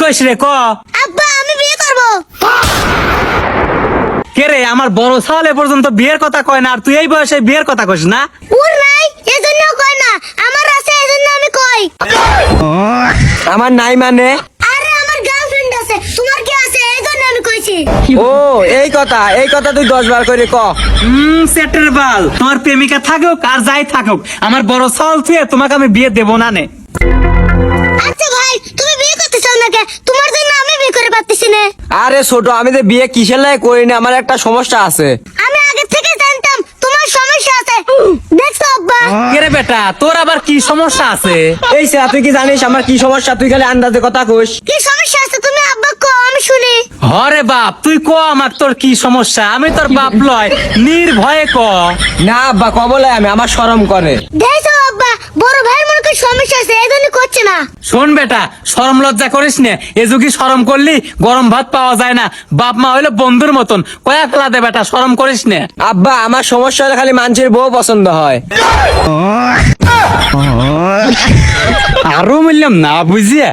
কইস রে ক? আব্বা আমি বিয়ে করব। কে রে, আমার বড় সালে পর্যন্ত বিয়ের কথা কয় না, আর তুই এই বয়সে বিয়ের কথা কইস না? ওর নাই এজন্য কই না, আমার আছে এজন্য আমি কই। আমার নাই মানে? আরে আমার গার্লফ্রেন্ড আছে, তোমার কি আছে এজন্য আমি কইছি। ও এই কথা তুই 10 বার করে ক। সেটের বাল, তোমার প্রেমিকা থাকুক আর যাই থাকুক, আমার বড় সাল থুয়ে তোমাকে আমি বিয়ে দেবো না নে। আচ্ছা ভাই তুমি বিয়ে করতে চাও না কে? তোমার জন্য আমি বিয়ে করে পারতেছি না। আরে ছোট, আমি তো বিয়ে কিসের লাগে করি না, আমার একটা সমস্যা আছে। আমি আগে থেকে জানতাম তোমার সমস্যা আছে। দেখছো আব্বা? কে রে বেটা, তোর আবার কি সমস্যা আছে? এই স্যার, তুই কি জানিস আমার কি সমস্যা? তুই খালি আন্দাজে কথা কইস। কি সমস্যা আছে তুমি আব্বা কো আমি শুনি। হরে বাপ, তুই ক আমার তোর কি সমস্যা, আমি তোর বাপ লয়, নির্ভয়ে ক। না আব্বা, কবলে আমি, আমার শরম করে। দেখছো আব্বা, বড় ভাইয়ের মনে করে সমস্যা আছে এজন্য করছে না। শোন বেটা, শরম লজ্জা করিস নে, এ যুগি শরম করলি গরম ভাত পাওয়া যায় না, বাপ মা হইলো বন্ধুর মতন, কয়েক লাদে বেটা, শরম করিস নে। আব্বা আমার সমস্যা হলে খালি মানুষের বউ পছন্দ হয়। আরো বললাম না বুঝিয়ে।